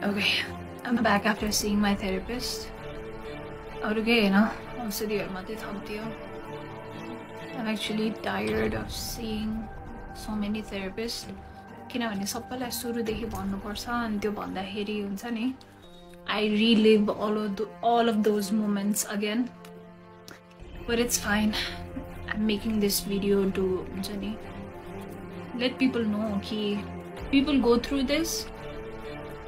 Okay, I'm back after seeing my therapist. I'm actually tired of seeing so many therapists. I relive all of those moments again. But it's fine. I'm making this video to let people know that people go through this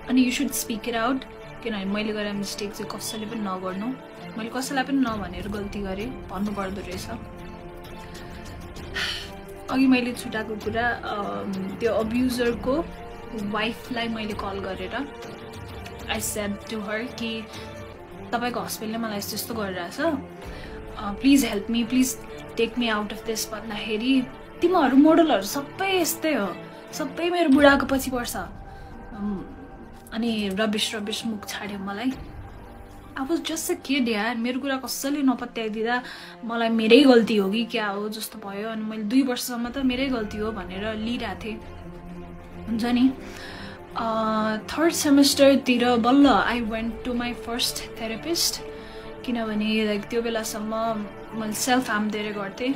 and you should speak it out. मैले गरेको mistake चाहिँ कसैले पनि नगर्नु. मैले कसैलाई पनि नभनेर गल्ती गरे भन्नु पर्दो रहेछ. अघि मैले छुटाएको कुरा त्यो अब्युजरको वाइफलाई मैले कल गरेर I said to her कि तपाईको हस्बेन्डले मलाई यस्तो गरिरहेछ. Please help me, please take me out of this. भन्दाखेरि तिमीहरु मोडलहरु सबै यस्तै हो. सबै मेरो बुढाको पछि पर्छ. अनि रबिश मुख छाड्यो मलाई. I was just a kid यार. मेरो कुरा कसैले नपत्याइदिदा मलाई मेरै गल्ती हो कि क्या हो जस्तो भयो. अनि मैले 2 वर्षसम्म त मेरै गल्ती हो भनेर लिइरा थिए. हुन्छ नि. Third semester तिर बल्ल I went to my first therapist. किनभने like त्यो बेलासम्म मैले self harm धेरै गर्थे.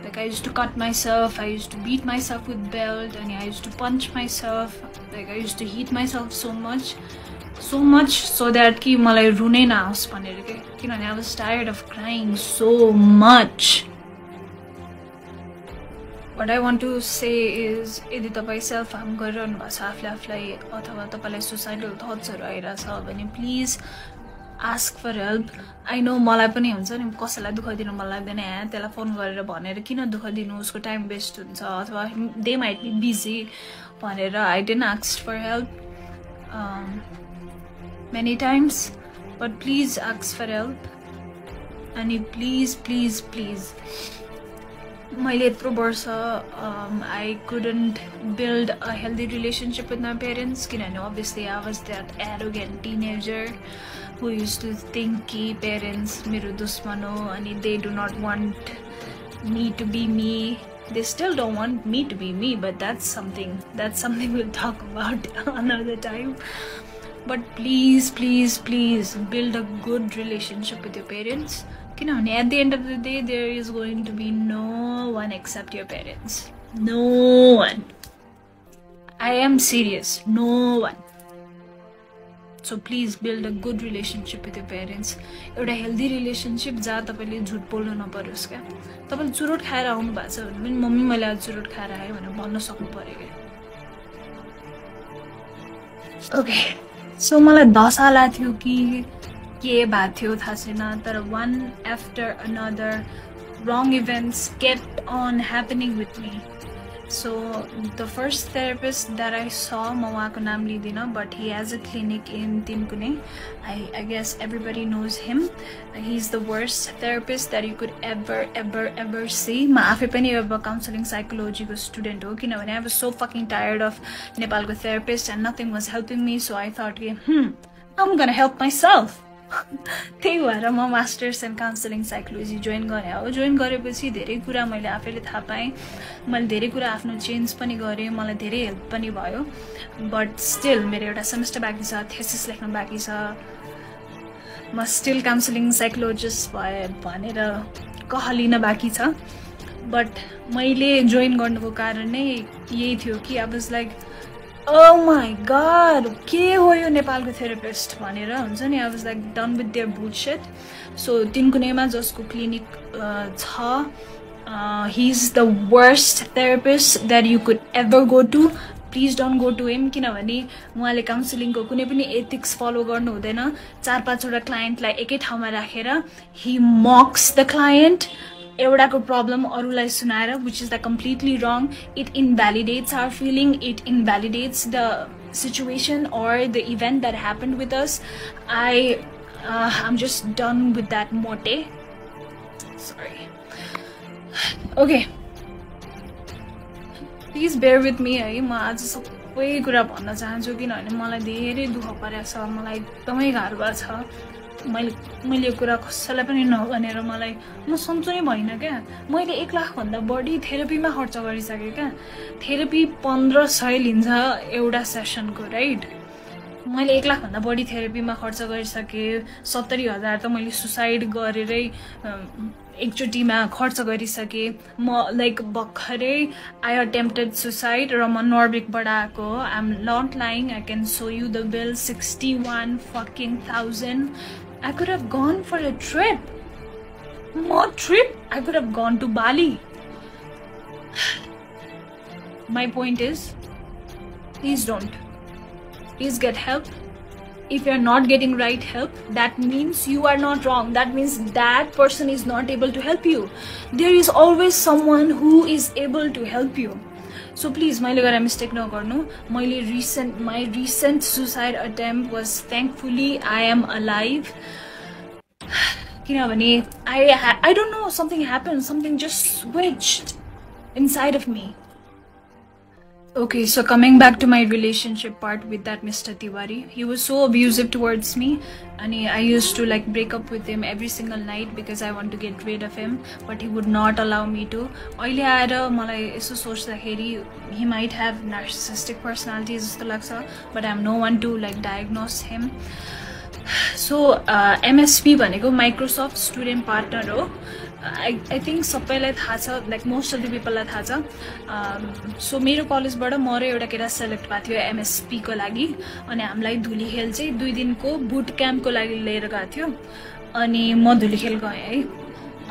Like I used to cut myself, I used to beat myself with belt, and I used to punch myself. Like I used to hit myself so much so that कि मलाई रुनै नआओस् भनेर के. किनभने I was tired of crying so much. What I want to say is यदि तपाई self harm गरिरहनु भएको छ आफूलाई अथवा तपाईलाई suicidal thoughts हरु आइराछ भने please ask for help. I know मलाई पनि हुन्छ नि कसैलाई दुख दिनु मन लाग्दैन त्यसलाई फोन गरेर भनेर किन दुख दिनु उसको टाइम वेस्ट हुन्छ अथवा they might be busy भनेर I didn't ask for help many times, but please ask for help. And please मैले यत्रो वर्ष I couldn't build a healthy relationship with my parents किनभने obviously I was that arrogant teenager who used to think कि parents मेरो दुश्मन हो अनि they do not want me to be me. They still don't want me to be me, but that's something we'll talk about another time. But please build a good relationship with your parents. At the end of the day, there is going to be no one except your parents. No one. I am serious. No one. So please build a good relationship with your parents. A healthy relationship जहाँ तपाईले झुट बोल्नु नपरोस् क्या. तपाईले चुरोट खाएर आउनु भएको छ भने मम्मी मैले आज चुरोट खाएर आए भनेर भन्न सक्नु पर्यो के. Okay. So मलाई दशा थियो कि के भएको थियो थाहा छैन तर one after another wrong events kept on happening with me. So the first therapist that I saw, म उहाँको नाम लिदिन, but he has a clinic in Tinkune. I guess everybody knows him. He's the worst therapist that you could ever see. म आफै पनि अब counseling psychology को student हो किनभने I was so fucking tired of Nepalको therapist and nothing was helping me, so I thought I'm gonna help myself. त्यही भएर म masters in counselling psychology join गरे हो. जोइन गरेपछि धेरै कुरा मैले आफैले थाहा पाएँ. मैले धेरै कुरा आफ्नो चेन्ज पनि गरेँ. मलाई धेरै हेल्प पनि भयो. बट स्टिल मेरो एउटा सेमेस्टर बाँकी छ, थेसिस लेख्न बाँकी छ. म स्टिल काउन्सलिङ साइकोलोजिस्ट भए भनेर कहलिन बाँकी छ. बट मैले जोइन गर्नुको कारण नै यही थियो कि I was like oh my god, के हो यो नेपालको थेरापिस्ट भनेर हुन्छ नि. I was like done with their bullshit. So तिनकुनेमा जसको क्लिनिक छ, he's the worst therapist that you could ever go to. Please don't go to him किनभने उहाँले काउन्सिलिङको कुनै पनि एथिक्स फलो गर्नु हुँदैन. 4-5 वटा क्लाइन्टलाई एकै ठाउँमा राखेर he mocks the client. एउटाको प्रब्लम अरूलाई सुनाएर, which is the completely wrong. It invalidates our feeling. It invalidates the situation or the event that happened with us. I'm just done with that mote. Sorry. Okay. Please bear with me. म आज सबै कुरा भन्न चाहन्छु किनभने मलाई धेरै दुःख परेको छ. मलाई एकदमै गाह्रो भएको छ. मैले यो कुरा कसैलाई पनि नभनेर मलाई म सन्चो नै भइन क्या. मैले 1 लाख भन्दा बढी थेरापीमा खर्च गरिसके क्या. थेरापी 1500 लिन्छ एउटा सेसनको, राइट? मैले 1 लाख भन्दा बढी थेरेपीमा खर्च गरिसकेँ 70,000 त मैले सुसाइड गरेरै एकचोटीमा खर्च गरिसकेँ म लाइक भर्खरै आई अटेम्प्टेड सुसाइड र म नर्बिकबाट आएको I am not lying I can show you the bill 61 fucking thousand I could have gone for a trip more trip I could have gone to Bali my point is please don't please get help if you're not getting right help that means you are not wrong that means that person is not able to help you there is always someone who is able to help you so please मैले गरेर mistake नगर्नु मैले my recent suicide attempt was thankfully I am alive किनभने I don't know something happened something just switched inside of me. Okay, so coming back to my relationship part with that Mr. Tiwari, he was so abusive towards me and I used to like break up with him every single night because I want to get rid of him but he would not allow me to. अहिले आएर मलाई यसो सोच्दाखेरि he might have narcissistic personality जस्तो लाग्छ but I am no one to like diagnose him. So MSP भनेको Microsoft Student Partner हो I think सबैलाई थाहा छ like most of the people लाई थाहा छ so मेरो कलेजबाट म र एउटा केटा सेलेक्ट भएको थियो MSP को लागि अनि हामीलाई धुलीखेल चाहिँ 2 दिनको बुट क्याम्पको लागि लिएर गएको थियो अनि म धुलीखेल गएँ है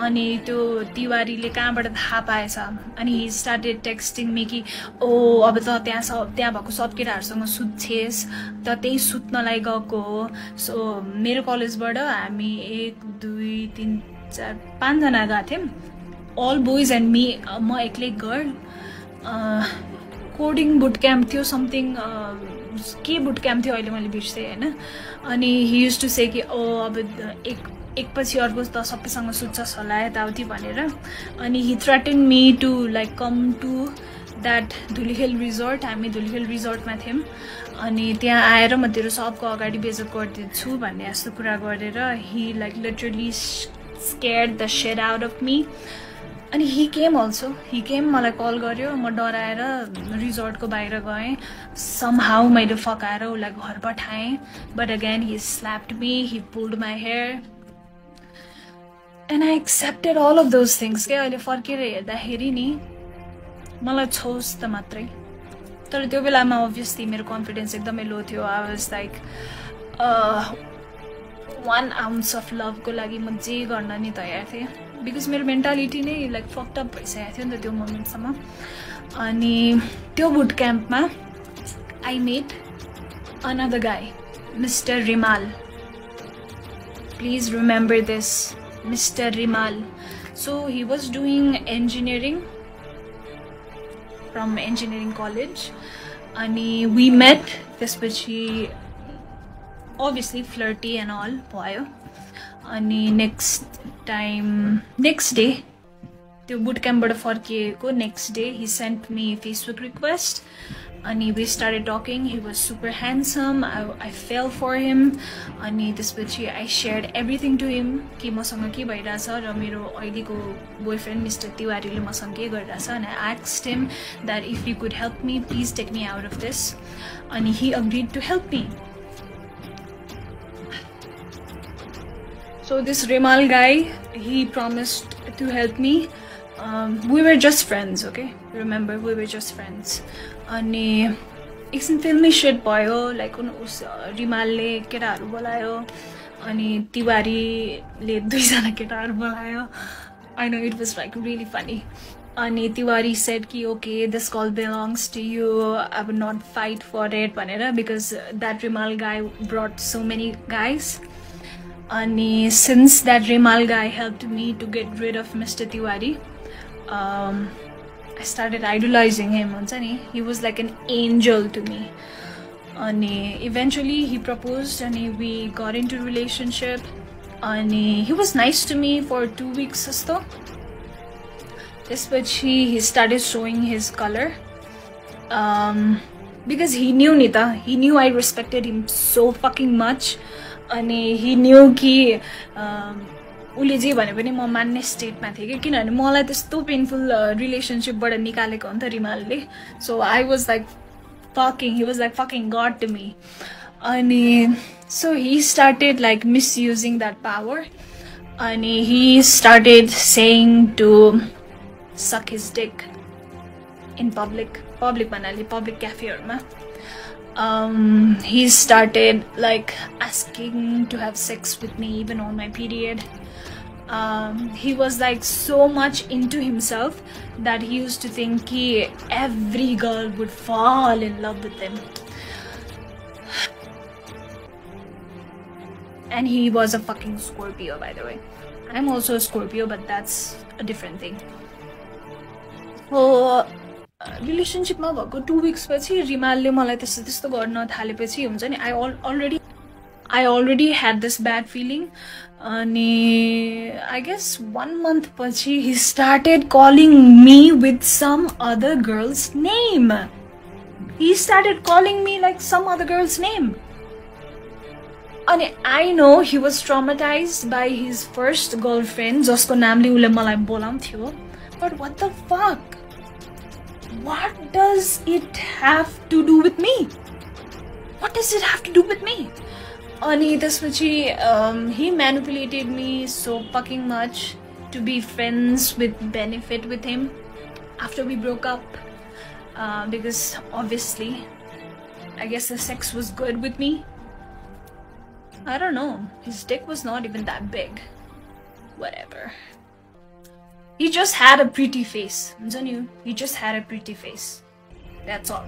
अनि त्यो तिवारीले कहाँबाट थाहा पाएछ अनि he started texting me कि ओ अब त त्यहाँ भएको सब केटाहरूसँग सुत्छेस त त्यही सुत्नलाई गएको हो सो मेरो कलेजबाट हामी 1 2 3 4 5 जना गएको थियौँ all boys and me म एक्लै गर्ल कोडिङ बुट क्याम्प थियो समथिङ के बुट क्याम्प थियो अहिले मैले बिर्सेँ हैन अनि he used to say कि ओ अब एकपछि अर्को त सबैसँग सुत्छस् होला यताउति भनेर अनि he threatened me to like come to that Dhulikhel resort हामी धुलीखेल रिजोर्टमा थियौँ अनि त्यहाँ आएर म तेरो सबको अगाडि बेइज्जत गर्दिन्छु भन्ने यस्तो कुरा गरेर he like literally scared the shit out of me अनि he came also he came मलाई कल गर्यो म डराएर रिजोर्टको बाहिर गएँ somehow मैले फकाएर उलाई घर पठाएँ but again he slapped me he pulled my hair and I accepted all of those things के अहिले फर्केर हेर्दाखेरि नि मलाई छोस् त मात्रै तर त्यो बेलामा obviously मेरो कन्फिडेन्स एकदमै लो थियो I was like 1 ounce of love को लागि म जे गर्न नि तयार थिएँ because मेरो मेन्टालिटी नै लाइक फक्ड अप भइसकेको थियो नि त त्यो मोमेन्टसम्म अनि त्यो boot क्याम्पमा I met another guy Mr. Rimal please remember this Mr. Rimal so he was doing engineering from engineering college and we met त्यसपछि obviously flirty and all भयो अनि next day त्यो बुट क्याम्पबाट फर्किएको next day he sent me Facebook request and we started talking he was super handsome I fell for him and त्यसपछि I shared everything to him कि मसँग के भइराछ र मेरो अहिलेको boyfriend Mr. तिवारीले मसँग के गरिराछ and I asked him that if he could help me please take me out of this and he agreed to help me so this Rimal guy he promised to help me we were just friends okay remember we were just friends अनि एकछिन फिल्मी set भयो like उस रिमालले केटाहरू बोलायो अनि तिवारीले 2 जना केटाहरू बोलायो I know it was like really funny अनि तिवारी said कि okay this call belongs to you I would not fight for it भनेर because that Rimal guy brought so many guys अनि since that Rimal guy helped me to get rid of Mr. Tiwari I started idolizing him he was like an angel to me and eventually he proposed and we got into relationship and he was nice to me for 2 weeks or so he started showing his color because he knew Nita he knew I respected him so fucking much and he knew कि उले जे भने पनि म मान्ने स्टेटमा थिए किनभने मलाई त्यस्तो पेनफुल रिलेसनशिपबाट निकालेको हो नि त रिमालले so I was like fucking he was like fucking god to me अनि so he started like misusing that power. And he started saying to suck his dick in public manali, public cafe. He started like asking to have sex with me even on my period. He was like so much into himself that he used to think every girl would fall in love with him. And he was a fucking Scorpio, by the way. I'm also a Scorpio, but that's a different thing. So, relationship ma bhako 2 weeks pachi rimalले malai त्यस्तो गर्न थालेपछि हुन्छ नि I already had this bad feeling. अनि I guess 1 month pachi he started calling me with some other girl's name. He started calling me like some other girl's name. And I know he was traumatized by his first girlfriend, जसको नामले उले मलाई बोलाउँथ्यो. But what the fuck? What does it have to do with me? What does it have to do with me? अनि त्यसपछि he manipulated me so fucking much to be friends with benefit with him after we broke up. Because obviously, I guess the sex was good with me. I don't know. His dick was not even that big. Whatever. He just had a pretty face. He just had a pretty face. That's all.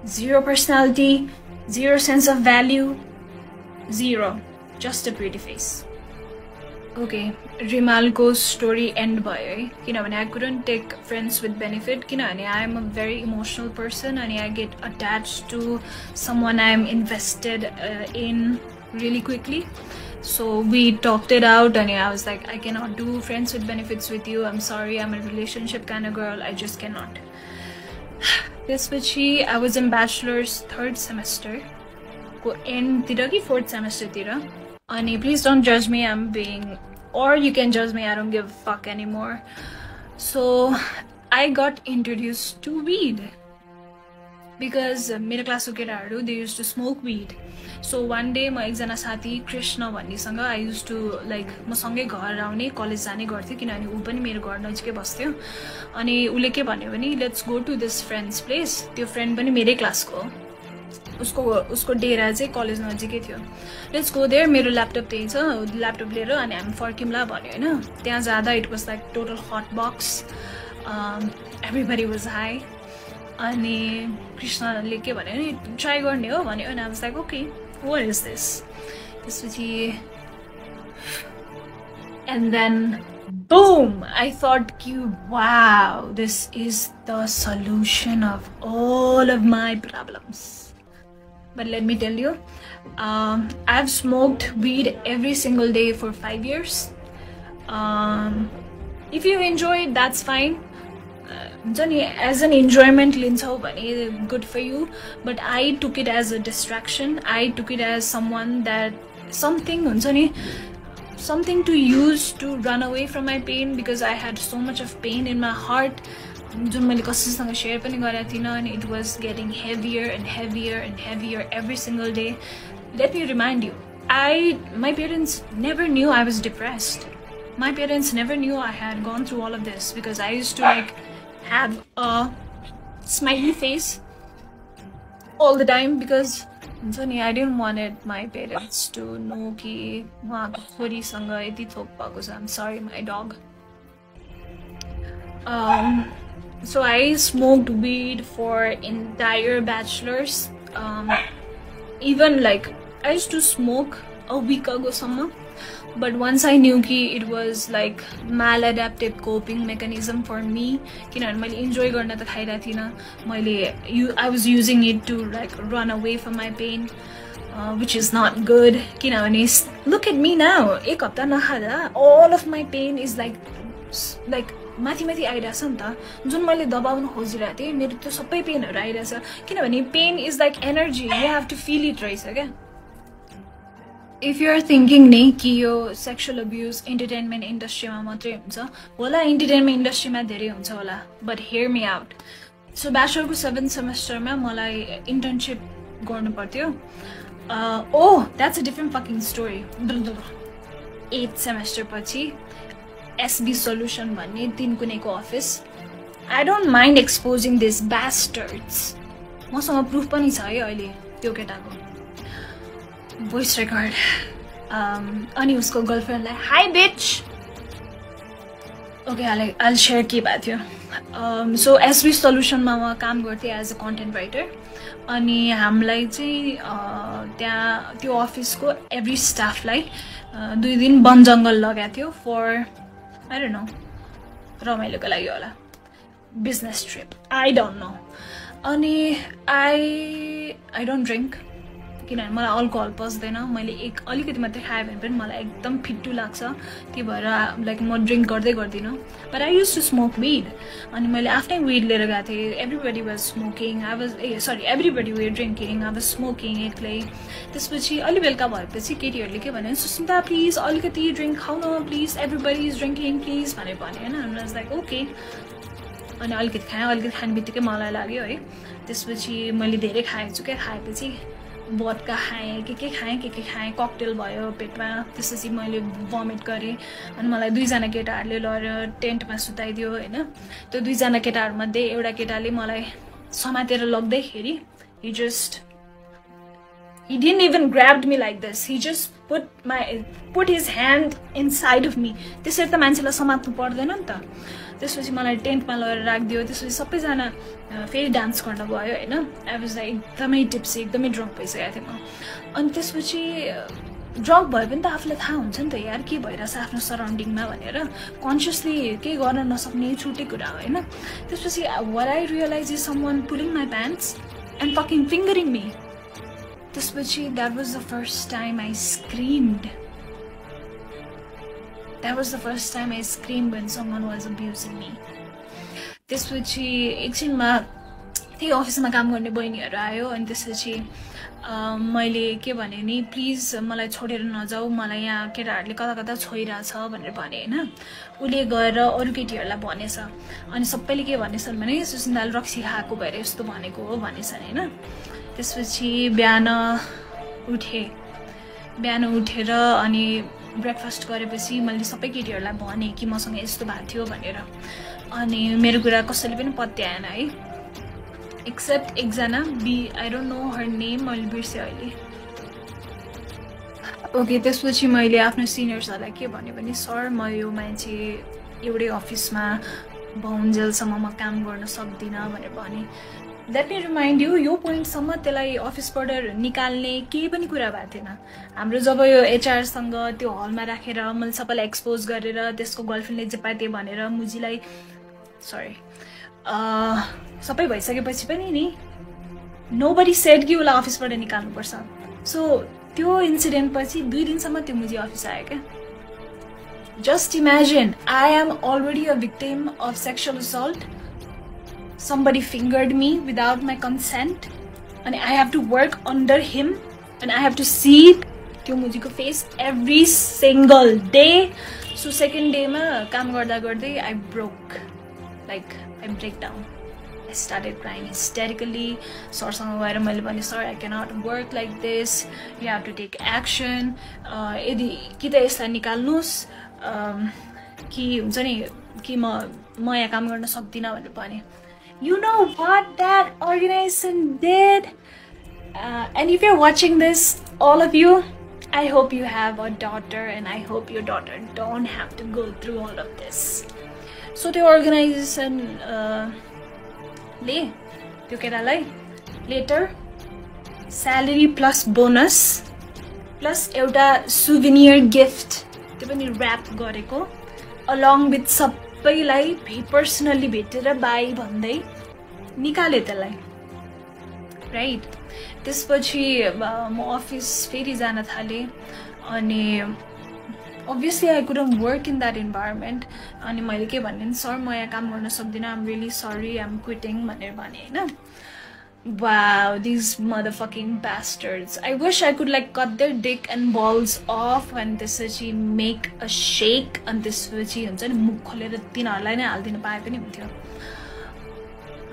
Zero personality, zero sense of value, zero. Just a pretty face. Okay, Rimalko's story end by I couldn't take friends with benefit. I am a very emotional person and I get attached to someone I am invested in really quickly. So we talked it out and I was like, I cannot do friends with benefits with you. I'm sorry, I'm a relationship kind of girl. I just cannot. This vachi I was in bachelor's 3rd semester. Ko end tira ki 4th semester tira. And please don't judge me, I'm being, or you can judge me, I don't give a fuck anymore. So I got introduced to weed because middle class केटाहरु they used to smoke weed. So one day my एकजना साथी Krishna भन्नेसँग I used to like म सँगै घर आउने college जाने गर्थ्यो किनभने उ पनि मेरो घर नजिकै बस्थ्यो. अनि उले के भन्यो भने let's go to this friend's place. त्यो फ्रेन्ड पनि मेरै क्लासको हो. उसको डेरा चाहिँ कलेज नजिकै थियो. Let's go there. मेरो ल्यापटप त्यही छ. ल्यापटप लिएर अनि हामी फर्किमला भन्यो हैन. त्यहाँ जाँदा it was like total hot box. Everybody was high. अनि कृष्णले के भन्यो नि ट्राई गर्ने हो भन्यो अनि I was like okay, what is this? त्यसपछि and then boom, I thought wow, this is the solution of all of my problems. But let me tell you, I've smoked weed every single day for 5 years. If you enjoy it, that's fine. As an enjoyment, good for you. But I took it as a distraction. I took it as something to use to run away from my pain because I had so much of pain in my heart. And it was getting heavier and heavier and heavier every single day. Let me remind you, my parents never knew I was depressed. My parents never knew I had gone through all of this because I used to like have a smiley face all the time because I didn't want my parents to know that I'm sorry, my dog. So I smoked weed for entire bachelor's. Even like I used to smoke a week ago somewhere. But once I knew it was like maladaptive coping mechanism for me, I was using it to like run away from my pain, which is not good. Look at me now. All of my pain is like माथि आइरहेछ नि त जुन मैले दबाउन खोजिरहेको थिएँ मेरो त्यो सबै पेनहरु आइरहेछ किनभने pen is like energy you have to fill it रहेछ क्या इफ यु आर थिंकिङ नि कि यो सेक्सुअल अब्युज एन्टरटेनमेन्ट इन्डस्ट्रीमा मात्रै हुन्छ होला एन्टरटेनमेन्ट इन्डस्ट्रीमा धेरै हुन्छ होला but hear me out so ब्याचलरको 7th सेमेस्टरमा मलाई इन्टर्नशिप गर्नु पर्थ्यो Oh, that's a different fucking story. 8th semester पछि SB Solution भन्ने 3 कुनेको office. I don't mind exposing these bastards. मसँग प्रुफ पनि छ है अहिले त्यो केटाको. Voice record. अनि उसको गर्लफ्रेन्डलाई हाई बिच. Okay, I'll share के भएको थियो. So SB Solutionमा म काम गर्थेँ एज अ कन्टेन्ट राइटर. अनि हामीलाई चाहिँ त्यहाँ त्यो अफिसको एभ्री स्टाफलाई 2 दिन वन जङ्गल लगाएको थियो फर आई डोन्ट नो रमाइलोको लागि होला business trip I don't know. अनि आई डोन्ट ड्रिङ्क किनभने मलाई अल्कोहल पस्दैन. मैले अलिकति मात्रै खाएँ भने पनि मलाई एकदम फिट्टु लाग्छ. त्यही भएर लाइक म ड्रिङ्क गर्दिनँ. But I use to smoke weed. अनि मैले आफ्नै विड लिएर गएको थिएँ. Everybody was smoking. Everybody were drinking. I was smoking एक्लै. त्यसपछि अलि बेलुका भएपछि केटीहरूले के भन्यो सुस्मिता प्लिज अलिकति ड्रिङ्क खाउन please everybody is drinking please भनेर भन्यो होइन. I was like okay. अनि अलिकति खाने बित्तिकै मलाई लाग्यो है. त्यसपछि मैले धेरै खाएछु क्या. खाएपछि बदका खाएँ के खाएँ ककटेल भयो पेटमा. त्यसपछि मैले भमिट गरेँ. अनि मलाई 2जना केटाहरूले लगेर टेन्टमा सुताइदियो होइन. त्यो 2जना केटाहरूमध्ये एउटा केटाले मलाई समातेर लग्दैखेरि he didn't even grabbed me like this. He just put his hand inside of me. त्यसरी त मान्छेलाई समात्नु पर्दैन नि त. त्यसपछि मलाई टेन्टमा लगेर राखिदियो. त्यसपछि सबैजना फेरि डान्स गर्न गयो होइन. आई वाज लाइक एकदमै टिप्सी एकदमै ड्रङ्क भइसकेको थिएँ म. अनि त्यसपछि ड्रङ्क भयो भने त आफूलाई थाहा हुन्छ नि त यार के भइरहेछ आफ्नो सराउन्डिङमा भनेर. कन्सियसली केही गर्न नसक्ने छुट्टै कुरा हो होइन. त्यसपछि what I realized is someone pulling my pants and fucking fingering me. त्यसपछि that was the first time I screamed. That was the first time I screamed when someone was abusing me. त्यसपछि एकछिनमा त्यही अफिसमा काम गर्ने बहिनीहरू आयो. अनि त्यसपछि मैले के भने नि प्लिज मलाई छोडेर नजाऊ मलाई यहाँ केटाहरूले कता छोइरहेछ भनेर भने होइन. उसले गएर अरू केटीहरूलाई भनेछ. अनि सबैले के भनेछन् भने सुस्मिताले रक्सी खाएको भएर यस्तो भनेको हो भनेछन् होइन. त्यसपछि बिहान उठेर अनि ब्रेकफास्ट गरेपछि मैले सबै केटीहरूलाई भने कि मसँग यस्तो भएको थियो भनेर. अनि मेरो कुरा कसैले पनि पत्याएन है एक्सेप्ट एकजना I don't know her name. मैले बिर्सेँ अहिले. ओके. त्यसपछि मैले आफ्नो सिनियर्सहरूलाई के भने भने सर म यो मान्छे एउटै अफिसमा बहुन्जेलसम्म म काम गर्न सक्दिनँ भनेर भने. लेट मी रिमाइन्ड यु यो पोइन्टसम्म त्यसलाई अफिसबाट निकाल्ने केही पनि कुरा भएको थिएन. हाम्रो जब यो एचआरसँग त्यो हलमा राखेर मैले सबैलाई एक्सपोज गरेर त्यसको गर्लफ्रेन्डले जे पाए त्यही भनेर मुजीलाई सबै भइसकेपछि पनि नि नोबडी सेड कि उसलाई अफिसबाट निकाल्नुपर्छ. सो त्यो इन्सिडेन्ट पछि 2 दिनसम्म त्यो मुजी अफिस आयो क्या. Just imagine I am already a victim of sexual assault. Somebody fingered me without my consent and I have to work under him and I have to see त्यो मुजीको face every single day. So second day ma काम गर्दा गर्दै I broke, like I break down. I started crying hysterically. सरसँग गएर मैले भने sir I cannot work like this. You have to take action. यदि कि त यसलाई निकाल्नुस् कि हुन्छ नि कि म यहाँ काम गर्न सक्दिनँ भनेर भने. You know what that organization did? And if you're watching this, all of you, I hope you have a daughter and I hope your daughter don't have to go through all of this. So the organization later salary plus bonus plus एउटा souvenir gift त्यो पनि wrap गरेको along with सबैलाई personally भेटेर by भन्दै निकाले त्यसलाई right. त्यसपछि म अफिस फेरि जान थालेँ. अनि obviously I couldn't work in that environment. अनि मैले के भने सर म यहाँ काम गर्न सक्दिनँ. I'm really sorry. I'm quitting भनेर भने होइन. Wow, these motherfucking bastards. I wish I could like cut their dick and balls off and त्यसपछि make a shake and त्यसपछि हुन्छ नि मुख खोलेर तिनीहरूलाई नै हाल्दिन पाए पनि हुन्थ्यो.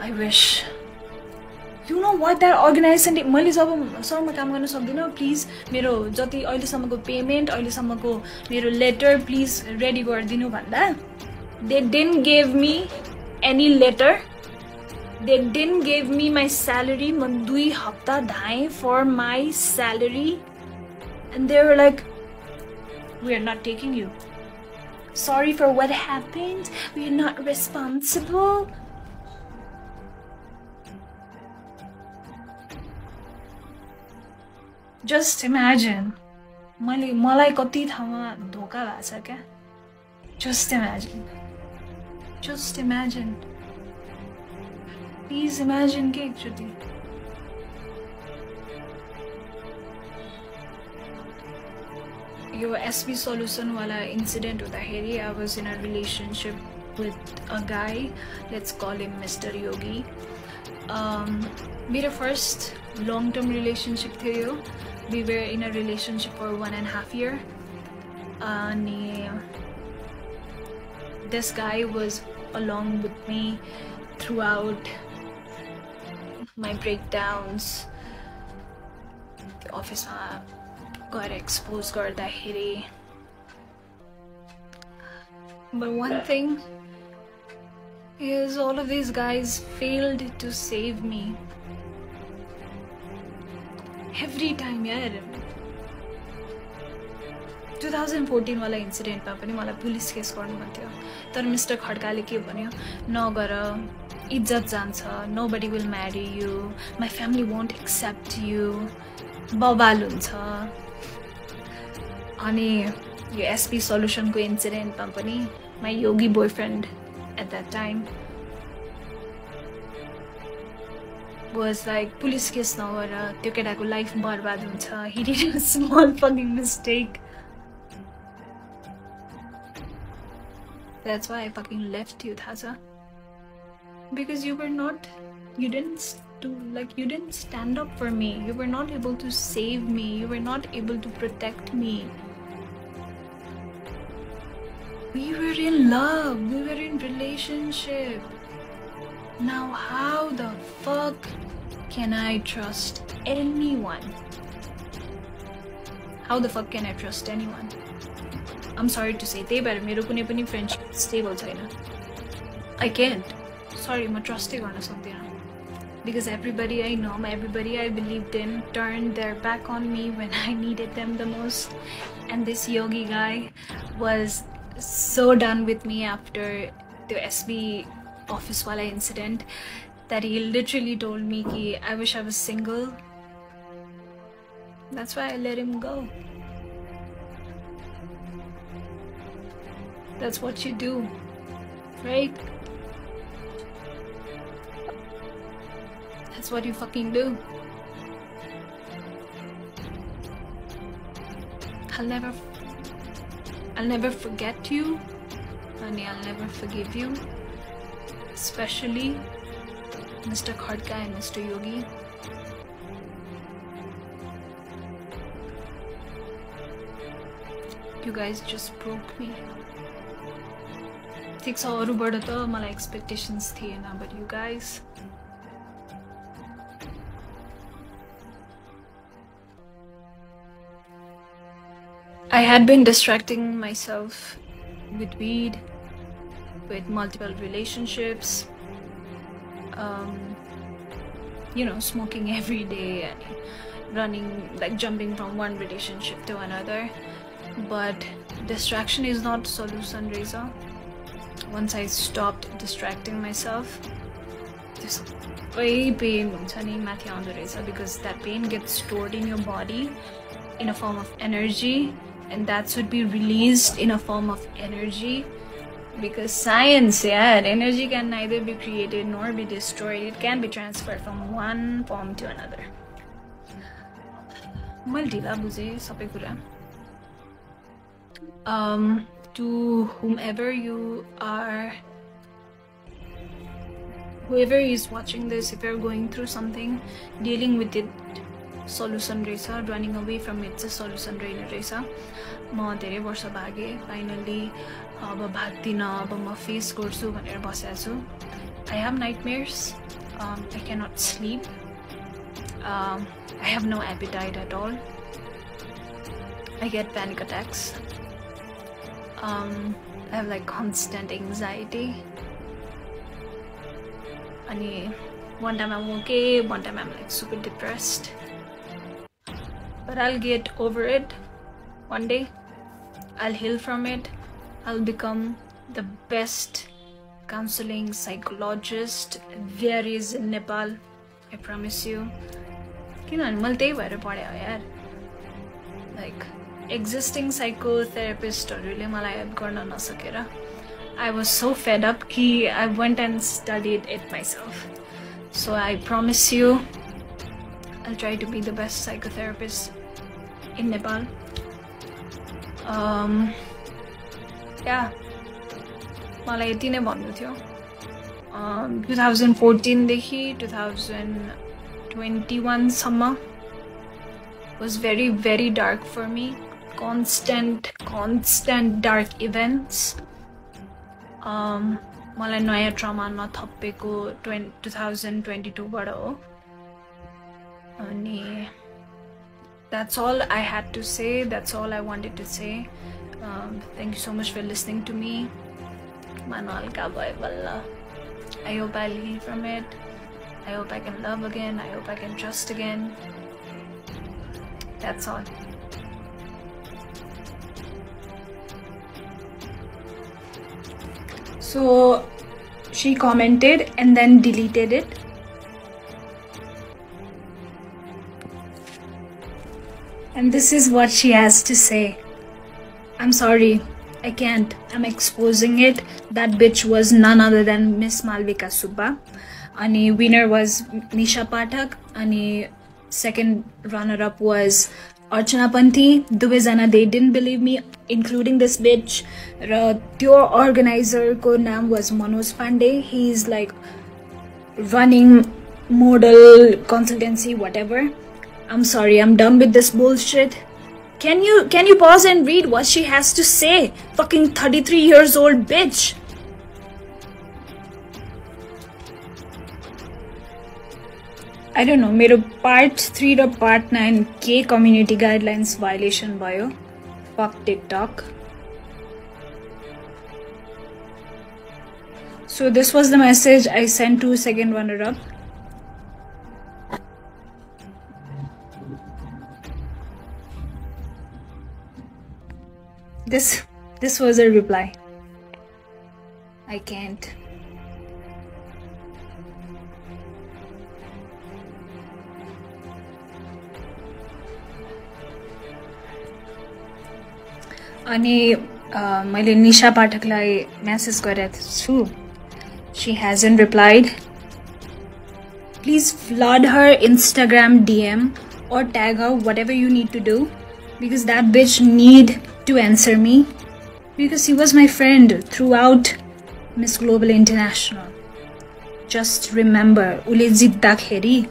I wish. You know what that organization मैले जब सरमा काम गर्न सक्दिनँ प्लिज मेरो जति अहिलेसम्मको पेमेन्ट अहिलेसम्मको मेरो लेटर प्लिज रेडी गरिदिनु भन्दा they didn't give me any letter. They didn't give me my salary. म 2 हप्ता धाएँ for my salary and they were like, we are not taking you. Sorry for what happened. We are not responsible. Just imagine. मलाई कति ठाउँमा धोका भएको छ क्या. Just imagine. Just imagine. Please imagine के एकचोटि. यो SB solution वाला incident हुँदाखेरि I was in a relationship with a guy. Let's call him Mr. Yogi. मेरो first long-term relationship थियो यो. We were in a relationship for 1.5 years. And this guy was along with me throughout my breakdowns. The office got exposed गर्दाखेरि. But one thing is all of these guys failed to save me. Every time यार 2014 वाला इन्सिडेन्टमा पनि मलाई police case गर्नु मन थियो तर mister खड्काले के भन्यो नगर इज्जत जान्छ nobody will marry you my family won't accept you बवाल हुन्छ अनि यो एसपी सल्युसनको इन्सिडेन्टमा पनि my yogi boyfriend at that time was like police case नगर त्यो केटाको लाइफ बर्बाद हुन्छ he did a small fucking mistake. That's why I fucking left you, Thasa. Because you didn't stand up for me. You were not able to save me. You were not able to protect me. We were in love. We were in relationship. Now how the fuck can I trust anyone? How the fuck can I trust anyone? I'm sorry to say, त्यही भएर मेरो कुनै पनि friendship stable छैन. I can't. Sorry, म ट्रस्टै गर्न सक्दिनँ. Because everybody I know, everybody I believed in turned their back on me when I needed them the most. And this yogi guy was so done with me after the SB office wala incident that he literally told me ki I wish I was single. That's why I let him go. That's what you do, right? That's what you fucking do. I'll never forget you, honey. I'll never forgive you. Especially Mr. Khadka and Mr. Yogi. You guys just broke me. ठिक छ अरूबाट त मलाई expectations थिएन but you guys I had been distracting myself with weed, with multiple relationships, smoking every day and running, like jumping from one relationship to another. But distraction is not the solution, Reza. Once I stopped distracting myself, there's way pain because that pain gets stored in your body in a form of energy, and that should be released in a form of energy. Because science, energy can neither be created nor be destroyed. It can be transferred from one form to another. To whoever is watching this, if you're going through something, dealing with it, solution रहेछ, running away from it चाहिँ solution रहेन रहेछ. म धेरै वर्ष भागे, finally अब भाग्दिनँ, अब म face गर्छु भनेर बसेको छु. I have nightmares. I cannot sleep I have no appetite at all. I get panic attacks. I have like constant anxiety. And one time I'm okay, one time I'm like super depressed. But I'll get over it one day. I'll heal from it. I'll become the best counseling psychologist there is in Nepal. I promise you. Like existing psychotherapist I was so fed up that I went and studied it myself. So I promise you, I'll try to be the best psychotherapist in Nepal. Yeah. मलाई यति नै भन्नु थियो 2014 देखि 2021 सम्म was very dark for me. Constant dark events. मलाई नयाँ trauma नथपेको 2022 बाट हो. अनि that's all I had to say. That's all I wanted to say. Thank you so much for listening to me. Manual Cowboy Valla. I hope I'll heal from it. I hope I can love again. I hope I can trust again. That's all. So she commented and then deleted it. And this is what she has to say. I'm sorry. I can't. I'm exposing it. That bitch was none other than Miss Malvika Subba. And winner was Nisha Pathak. And second runner-up was Archana Panthi. Dubezana, they didn't believe me, including this bitch. Your organizer ko naam was Manoj Pandey. He's like running model consultancy, whatever. I'm sorry. I'm done with this bullshit. Can you pause and read what she has to say? Fucking 33 years old bitch. I don't know. Mero part 3 or part 9 K community guidelines violation bio. Fuck TikTok. So this was the message I sent to second runner-up. This was a reply. I can't. अनि मैले निशा पाठकलाई message गरेको छु. She hasn't replied. Please flood her Instagram DM or tag her, whatever you need to do, because that bitch need to answer me, because he was my friend throughout Miss Global International. Just remember, ule jitdakheri,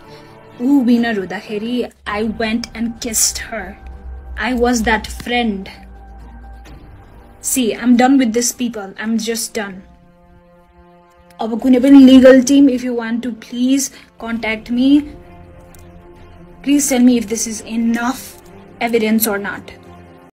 winner hudakheri, I went and kissed her. I was that friend. See, I'm done with these people. I'm just done. Aba kunai pani legal team, if you want to, please contact me. Please tell me if this is enough evidence or not.